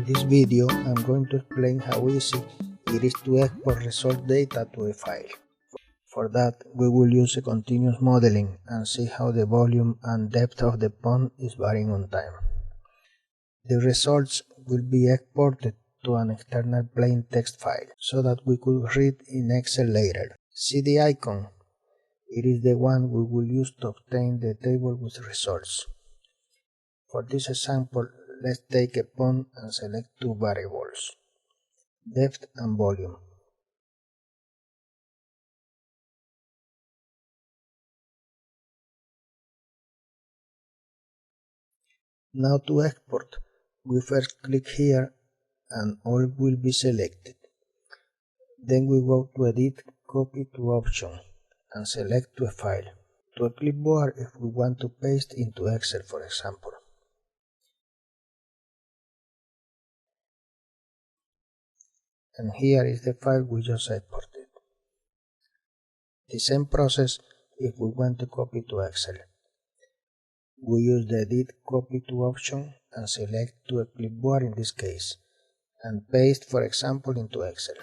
In this video, I'm going to explain how easy it is to export result data to a file. For that, we will use a continuous modeling and see how the volume and depth of the pond is varying on time. The results will be exported to an external plain text file so that we could read in Excel later. See the icon? It is the one we will use to obtain the table with results. For this example, let's take a pond and select two variables, depth and volume. Now to export, we first click here and all will be selected. Then we go to Edit, Copy to Option and select to a file. To a clipboard if we want to paste into Excel, for example. And here is the file we just exported. The same process if we want to copy to Excel. We use the Edit Copy to option and select to a clipboard in this case, and paste, for example, into Excel.